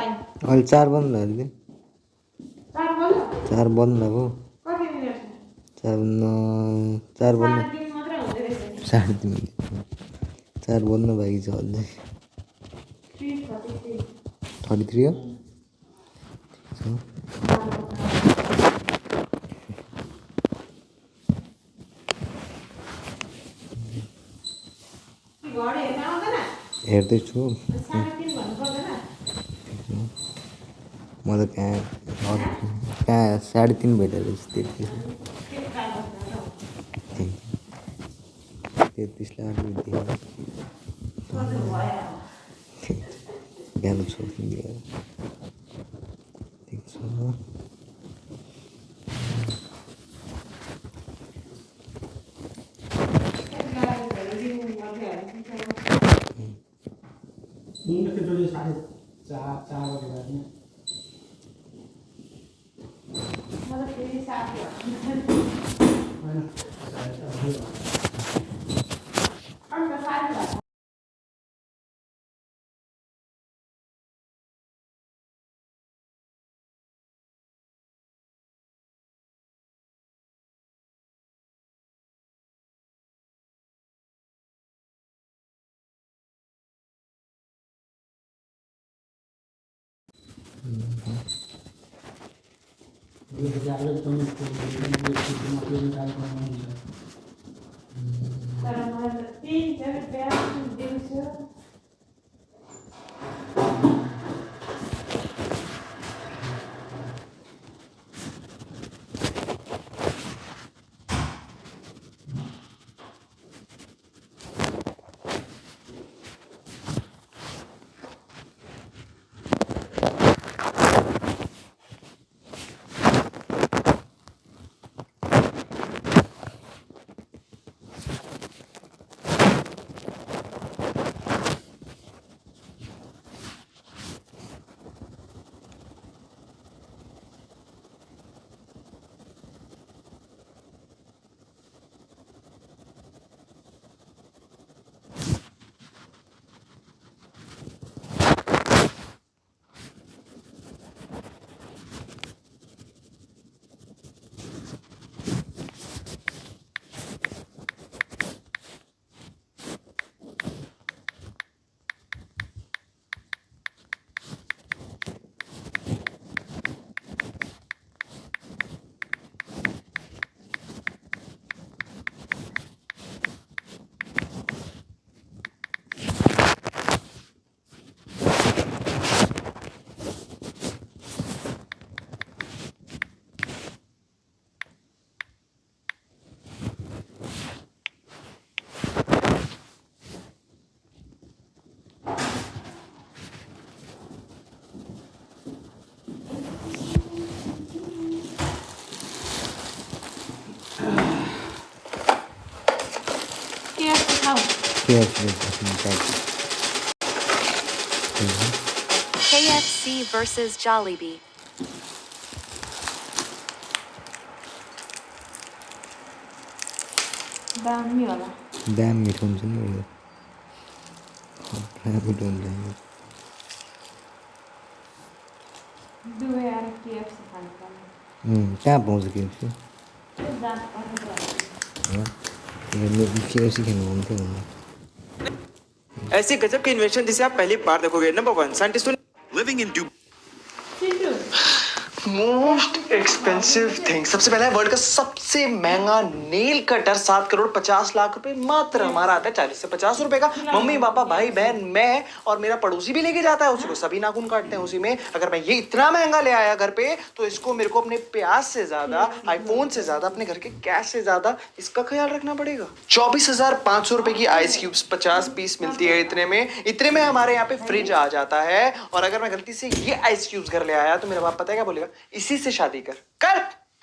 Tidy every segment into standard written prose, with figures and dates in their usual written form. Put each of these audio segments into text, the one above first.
अहिले 4 बन्द भयो दिदी, 4 बन्द भयो, 4 बन्द 3.5 4 बन्द भएको छ अझै 33 हो। हेर्दैछु म त कहाँ 3.5 भइरहेको छु। 33 लाख ज्ञान छोडिदियो ठिक छ। KFC versus Jollibee. दाम मिठो हुन्छ नि यो, मिठो हुन्छ नि। कहाँ पाउँछ केएफसी? केएफसी खानु मन थियो। ऐसी गजब की इन्वेंशन जिसे आप पहली बार देखोगे। नंबर 1 साइंटिस्टों living in most expensive thing. सबसे पहला है वर्ल्ड का सबसे महंगा नेल कटर, 7 करोड़ 50 लाख रुपए मात्र। हमारा आता है 40 से 50 रुपए का। मम्मी पापा भाई बहन मैं और मेरा पड़ोसी भी लेके जाता है उसी को, सभी नाखून काटते हैं उसी में। अगर मैं ये इतना महंगा ले आया घर पे तो इसको मेरे को अपने प्याज से ज्यादा, आईफोन से ज्यादा, अपने घर के कैश से ज्यादा इसका ख्याल रखना पड़ेगा। 24,500 रुपए की आइस क्यूब्स 50 पीस मिलती है। इतने में हमारे यहाँ पे फ्रिज आ जाता है। और अगर मैं गलती से ये आइस क्यूब्स घर ले आया तो मेरा बाप पता है क्या बोलेगा? इसी से शादी कर।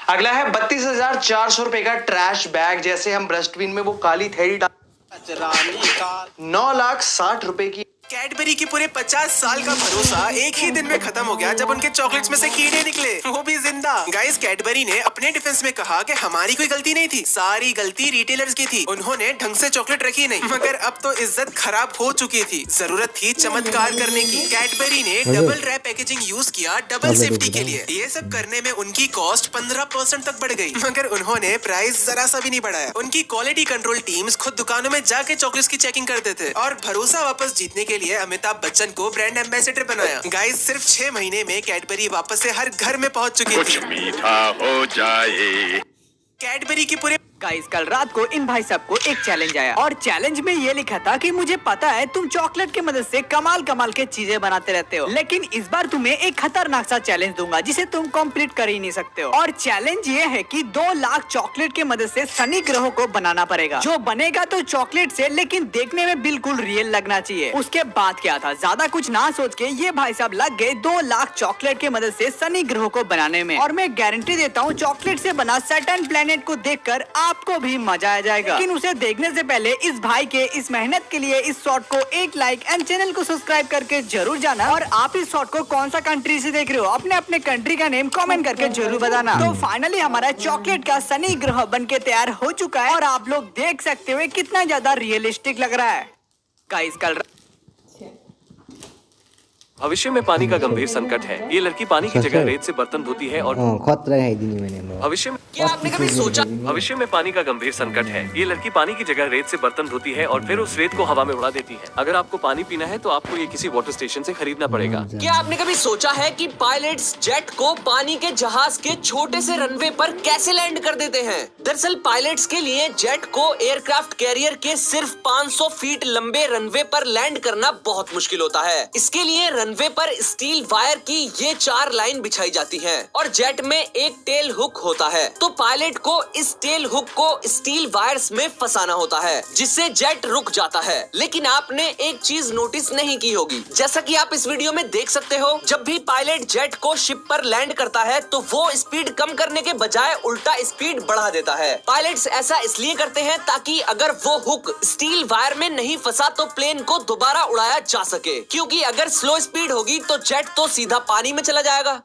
अगला है 32,400 रुपए का ट्रैश बैग। जैसे हम डस्टबिन में वो काली थैली 9,60,000 रुपए की कैडबरी की पूरे 50 साल का भरोसा एक ही दिन में खत्म हो गया जब उनके चॉकलेट्स में से कीड़े निकले, वो भी जिंदा। गाइस, कैडबरी ने अपने डिफेंस में कहा कि हमारी कोई गलती नहीं थी, सारी गलती रिटेलर्स की थी, उन्होंने ढंग से चॉकलेट रखी नहीं। मगर अब तो इज्जत खराब हो चुकी थी, जरूरत थी चमत्कार करने की। कैडबरी ने डबल रैप पैकेजिंग यूज किया डबल सेफ्टी के लिए। ये सब करने में उनकी कॉस्ट 15% तक बढ़ गई, मगर उन्होंने प्राइस जरा सा भी नहीं बढ़ाया। उनकी क्वालिटी कंट्रोल टीम्स खुद दुकानों में जाके चॉकलेट्स की चेकिंग करते थे और भरोसा वापस जीतने के लिए अमिताभ बच्चन को ब्रांड एम्बेसडर बनाया। गाइस, सिर्फ 6 महीने में कैडबरी वापस से हर घर में पहुंच चुकी थी। कुछ मीठा हो जाए। कैडबरी की पूरे गाइस, कल रात को इन भाई साहब को एक चैलेंज आया और चैलेंज में ये लिखा था कि मुझे पता है तुम चॉकलेट की मदद से कमाल कमाल के चीजें बनाते रहते हो, लेकिन इस बार तुम्हें एक खतरनाक सा चैलेंज दूंगा जिसे तुम कंप्लीट कर ही नहीं सकते हो। और चैलेंज ये है कि 2 लाख चॉकलेट की मदद से शनि ग्रहों को बनाना पड़ेगा। जो बनेगा तो चॉकलेट से, लेकिन देखने में बिल्कुल रियल लगना चाहिए। उसके बाद क्या था, ज्यादा कुछ ना सोच के ये भाई साहब लग गए 2 लाख चॉकलेट की मदद से शनि ग्रहों को बनाने में। और मैं गारंटी देता हूँ चॉकलेट से बना सैटर्न प्लेनेट को देखकर आपको भी मजा आ जाएगा। लेकिन उसे देखने से पहले इस भाई के इस मेहनत के लिए इस शॉट को एक लाइक एंड चैनल को सब्सक्राइब करके जरूर जाना। और आप इस शॉट को कौन सा कंट्री से देख रहे हो, अपने अपने कंट्री का नेम कमेंट करके जरूर बताना। तो फाइनली हमारा चॉकलेट का शनि ग्रह बनके तैयार हो चुका है और आप लोग देख सकते हो कितना ज्यादा रियलिस्टिक लग रहा है। गाइस, कल भविष्य में पानी का गंभीर संकट है। ये लड़की पानी की जगह रेत से बर्तन धोती है और खतरा है दिन मैंने भविष्य में क्या आपने कभी सोचा भविष्य में पानी का गंभीर संकट है। ये लड़की पानी की जगह रेत से बर्तन धोती है और फिर उस रेत को हवा में उड़ा देती है। अगर आपको पानी पीना है तो आपको ये किसी वाटर स्टेशन से खरीदना पड़ेगा। क्या आपने कभी सोचा है कि पायलट्स जेट को पानी के जहाज के छोटे से रनवे पर कैसे लैंड कर देते हैं? दरअसल पायलट्स के लिए जेट को एयरक्राफ्ट कैरियर के सिर्फ 500 फीट लंबे रनवे पर लैंड करना बहुत मुश्किल होता है। इसके लिए रनवे पर स्टील वायर की ये 4 लाइन बिछाई जाती हैं और जेट में एक टेल हुक होता है। तो पायलट को इस टेल हुक को स्टील वायर्स में फंसाना होता है, जिससे जेट रुक जाता है। लेकिन आपने एक चीज नोटिस नहीं की होगी, जैसा कि आप इस वीडियो में देख सकते हो, जब भी पायलट जेट को शिप पर लैंड करता है तो वो स्पीड कम करने के बजाय उल्टा स्पीड बढ़ा देता है। पायलट्स ऐसा इसलिए करते हैं ताकि अगर वो हुक स्टील वायर में नहीं फंसा तो प्लेन को दोबारा उड़ाया जा सके, क्योंकि अगर स्लो स्पीड होगी तो जेट तो सीधा पानी में चला जाएगा।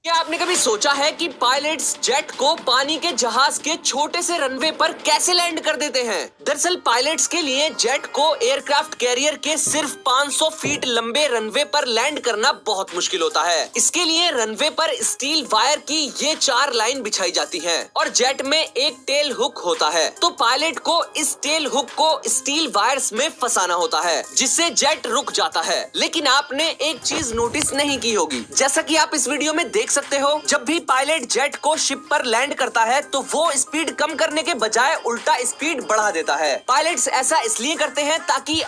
क्या आपने कभी सोचा है कि पायलट्स जेट को पानी के जहाज के छोटे से रनवे पर कैसे लैंड कर देते हैं? दरअसल पायलट्स के लिए जेट को एयरक्राफ्ट कैरियर के सिर्फ 500 फीट लंबे रनवे पर लैंड करना बहुत मुश्किल होता है। इसके लिए रनवे पर स्टील वायर की ये 4 लाइन बिछाई जाती हैं और जेट में एक टेल हुक होता है। तो पायलट को इस टेल हुक को स्टील वायर्स में फंसाना होता है, जिससे जेट रुक जाता है। लेकिन आपने एक चीज नोटिस नहीं की होगी, जैसा कि आप इस वीडियो में देख सकते हो, जब भी पायलट जेट को शिप पर लैंड करता है तो वो स्पीड कम करने के बजाय उल्टा स्पीड बढ़ा देता है। पायलट्स ऐसा इसलिए करते हैं ताकि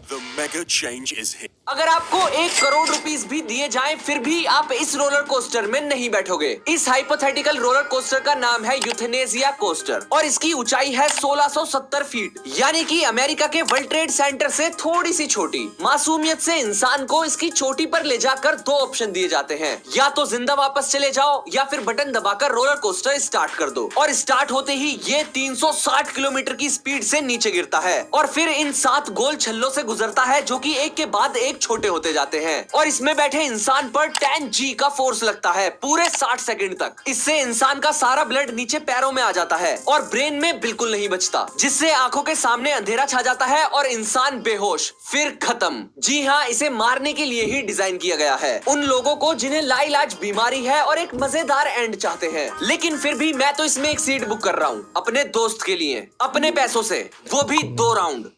The mega change is here. अगर आपको 1 करोड़ रुपीस भी दिए जाएं, फिर भी आप इस रोलर कोस्टर में नहीं बैठोगे। इस हाइपोथेटिकल रोलर कोस्टर का नाम है यूथेनेसिया कोस्टर और इसकी ऊंचाई है 1670 फीट, यानी कि अमेरिका के वर्ल्ड ट्रेड सेंटर से थोड़ी सी छोटी। मासूमियत से इंसान को इसकी चोटी पर ले जाकर 2 ऑप्शन दिए जाते हैं, या तो जिंदा वापस चले जाओ या फिर बटन दबाकर रोलर कोस्टर स्टार्ट कर दो। और स्टार्ट होते ही ये 360 किलोमीटर की स्पीड से नीचे गिरता है और फिर इन 7 गोल छल्लों से गुजरता है, जो कि एक के बाद एक छोटे होते जाते हैं। और इसमें बैठे इंसान पर 10 G का फोर्स लगता है पूरे 60 सेकंड तक। इससे इंसान का सारा ब्लड नीचे पैरों में आ जाता है और ब्रेन में बिल्कुल नहीं बचता, जिससे आंखों के सामने अंधेरा छा जाता है और इंसान बेहोश, फिर खत्म। जी हाँ, इसे मारने के लिए ही डिजाइन किया गया है, उन लोगों को जिन्हें लाइलाज बीमारी है और एक मजेदार एंड चाहते हैं। लेकिन फिर भी मैं तो इसमें एक सीट बुक कर रहा हूँ अपने दोस्त के लिए, अपने पैसों से, वो भी 2 राउंड।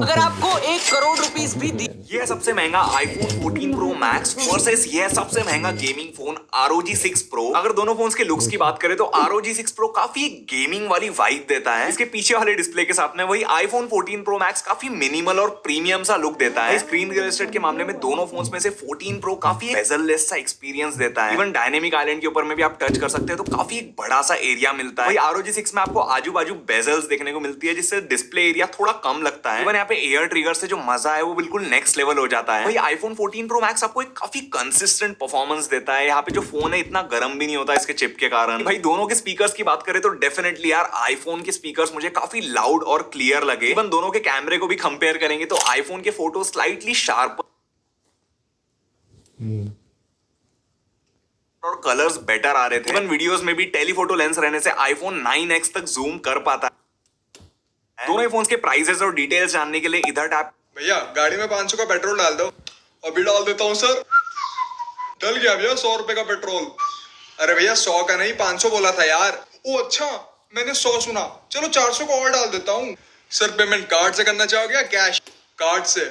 अगर आपको 1 करोड़ रुपीस भी दी। ये सबसे महंगा आईफोन 14 प्रो मैक्स वर्सेस ये सबसे महंगा गेमिंग फोन ROG 6 प्रो। अगर दोनों फोन्स के लुक्स की बात करें तो ROG 6 प्रो काफी गेमिंग वाली वाइब देता है। इसके पीछे वाले डिस्प्ले के साथ में वही आईफोन 14 प्रो मैक्स काफी मिनिमल और प्रीमियम सा लुक देता है। स्क्रीन रियल एस्टेट के मामले में दोनों फोन्स में से 14 प्रो काफी बेजललेस सा एक्सपीरियंस देता है। इवन डायनेमिक आइलैंड के ऊपर में भी आप टच कर सकते हैं तो काफी एक बड़ा सा एरिया मिलता है। वही ROG 6 में आपको आजू बाजू बेजल्स देखने को मिलती है, जिससे डिस्प्ले एरिया थोड़ा कम लगता है। इवन यहाँ पे एयर ट्रिगर से जो मजा है वो बिल्कुल नेक्स्ट लेवल हो जाता है। भाई आईफोन 14 प्रो मैक्स आपको एक काफी कंसिस्टेंट परफॉर्मेंस देता है। यहाँ पे जो फोन है इतना गर्म भी नहीं होता इसके चिप के कारण। भाई दोनों के स्पीकर्स की बात करें तो डेफिनेटली यार आईफोन के स्पीकर्स मुझे काफी लाउड और क्लियर लगे। इवन दोनों के कैमरे को भी कंपेयर करेंगे तो आईफोन के फोटो स्लाइटली शार्प और कलर्स बेटर आ रहे थे। इवन वीडियोस में भी टेलीफोटो लेंस रहने से आईफोन 9x तक जूम कर पाता है। दोनों फोन्स के प्राइसेस और डिटेल्स जानने के लिए इधर टैप। भैया गाड़ी में 500 का पेट्रोल डाल दो। अभी डाल देता हूँ सर। डल गया भैया 100 रुपए का पेट्रोल। अरे भैया 100 का नहीं 500 बोला था यार। ओ अच्छा मैंने 100 सुना, चलो 400 का और डाल देता हूँ। सर पेमेंट कार्ड से करना चाहोगे या कैश? कार्ड से।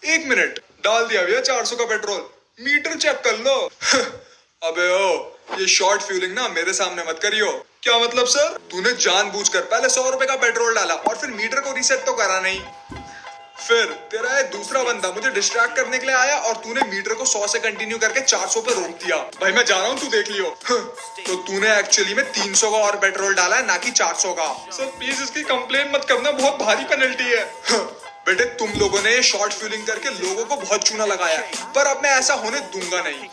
1 मिनट, डाल दिया भैया 400 का पेट्रोल। मीटर चेक कर लो। अबे ओ ये शॉर्ट फ्यूलिंग ना मेरे सामने मत करियो। क्या मतलब सर? तूने जानबूझकर पहले 100 रुपए का पेट्रोल डाला और फिर मीटर को रीसेट तो करा नहीं। फिर तेरा एक दूसरा बंदा मुझे डिस्ट्रैक्ट करने के लिए आया और तूने मीटर को 100 से कंटिन्यू करके 400 पे रोक दिया। भाई मैं जा रहा हूँ, तू देख लियो। तो तूने एक्चुअली में 300 का और पेट्रोल डाला है ना कि 400 का। सर प्लीज इसकी कंप्लेन मत करना, बहुत भारी पेनल्टी है। बेटे तुम लोगों ने ये शॉर्ट फ्यूलिंग करके लोगों को बहुत चूना लगाया है, पर अब मैं ऐसा होने दूंगा नहीं।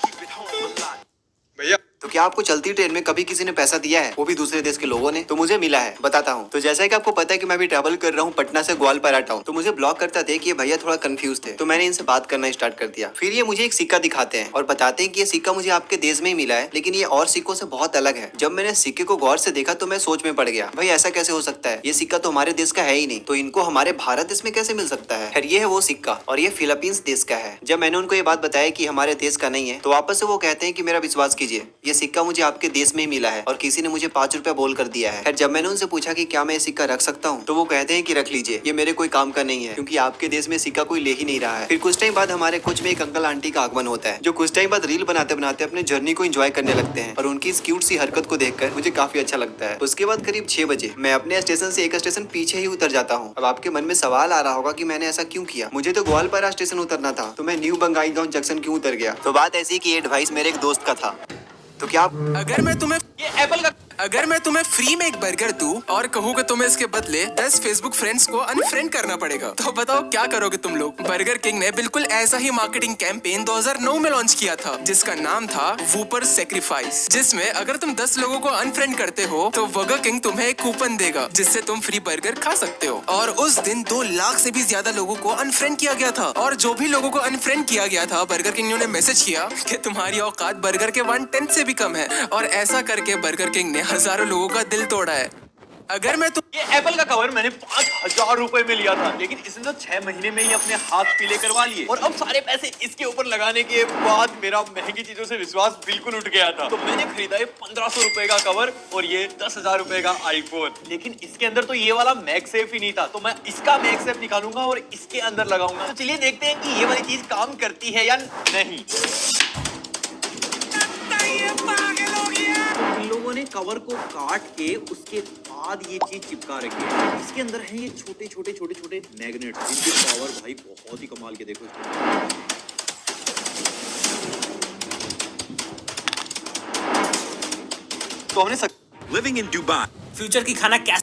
भैया तो क्या आपको चलती ट्रेन में कभी किसी ने पैसा दिया है, वो भी दूसरे देश के लोगों ने? तो मुझे मिला है, बताता हूँ। तो जैसा कि आपको पता है कि मैं भी ट्रैवल कर रहा हूँ पटना से ग्वालियर टाउन, तो मुझे ब्लॉक करता थे कि ये भैया थोड़ा कंफ्यूज थे, तो मैंने इनसे बात करना स्टार्ट कर दिया। फिर ये मुझे एक सिक्का दिखाते हैं और बताते हैं कि ये सिक्का मुझे आपके देश में ही मिला है, लेकिन ये और सिक्कों से बहुत अलग है। जब मैंने सिक्के को गौर से देखा तो मैं सोच में पड़ गया, भाई ऐसा कैसे हो सकता है, ये सिक्का तो हमारे देश का है ही नहीं, तो इनको हमारे भारत देश में कैसे मिल सकता है? खैर ये है वो सिक्का और ये फिलीपींस देश का है। जब मैंने उनको ये बात बताया कि हमारे देश का नहीं है, तो वापस से वो कहते हैं कि मेरा विश्वास कीजिए, ये सिक्का मुझे आपके देश में ही मिला है और किसी ने मुझे 5 रुपया बोल कर दिया है। खैर जब मैंने उनसे पूछा कि क्या मैं ये सिक्का रख सकता हूँ, तो वो कहते हैं कि रख लीजिए, ये मेरे कोई काम का नहीं है, क्योंकि आपके देश में सिक्का कोई ले ही नहीं रहा है। फिर कुछ टाइम बाद हमारे कुछ में एक अंकल आंटी का आगमन होता है, जो कुछ टाइम बाद रील बनाते बनाते अपने जर्नी को एंजॉय करने लगते हैं और उनकी इस क्यूट सी हरकत को देखकर मुझे काफी अच्छा लगता है। उसके बाद करीब 6 बजे मैं अपने स्टेशन से एक स्टेशन पीछे ही उतर जाता हूँ। अब आपके मन में सवाल आ रहा होगा कि मैंने ऐसा क्यों किया, मुझे तो ग्वालियर स्टेशन उतरना था, तो मैं न्यू बंगाईगांव जंक्शन क्यों उतर गया? तो बात ऐसी कि ये एडवाइस मेरे एक दोस्त का था। तो क्या आप अगर मैं तुम्हें फ्री में एक बर्गर दूं और कहूँ कि तुम्हें इसके बदले 10 फेसबुक फ्रेंड्स को अनफ्रेंड करना पड़ेगा, तो बताओ क्या करोगे तुम लोग? बर्गर किंग ने बिल्कुल ऐसा ही मार्केटिंग कैंपेन 2009 में लॉन्च किया था, जिसका नाम था वूपर सेक्रीफाइस, जिसमें अगर तुम 10 लोगों को अनफ्रेंड करते हो तो बर्गर किंग तुम्हें एक कूपन देगा जिससे तुम फ्री बर्गर खा सकते हो। और उस दिन 2 लाख से भी ज्यादा लोगों को अनफ्रेंड किया गया था, और जो भी लोगों को अनफ्रेंड किया गया था बर्गर किंग ने मैसेज किया कि तुम्हारी औकात बर्गर के 1/10 से भी कम है, और ऐसा करके बर्गर किंग ने हजारों लोगों का दिल तोड़ा है। अगर मैं ये एप्पल का कवर मैंने 5000 रुपए में लिया था, लेकिन इसने तो 6 महीने में ही अपने हाथ पीले करवा लिए, और अब सारे पैसे इसके ऊपर लगाने के बाद मेरा महंगी चीजों से विश्वास बिल्कुल उठ गया था। तो मैंने खरीदा ये 1500 रुपए का कवर और ये 10,000 रुपए का आईफोन, लेकिन इसके अंदर तो ये वाला मैगसेफ ही नहीं था, तो मैं इसका मैगसेफ निकालूंगा और इसके अंदर लगाऊंगा। तो चलिए देखते हैं कि ये वाली चीज काम करती है या नहीं। इन लोगों ने कवर को काट के उसके बाद ये चीज चिपका रखी है। इसके अंदर है ये छोटे छोटे छोटे छोटे मैग्नेट, जिनकी पावर भाई बहुत ही कमाल के। देखो तो हमने Living in Dubai. फ्यूचर की खाना कैसे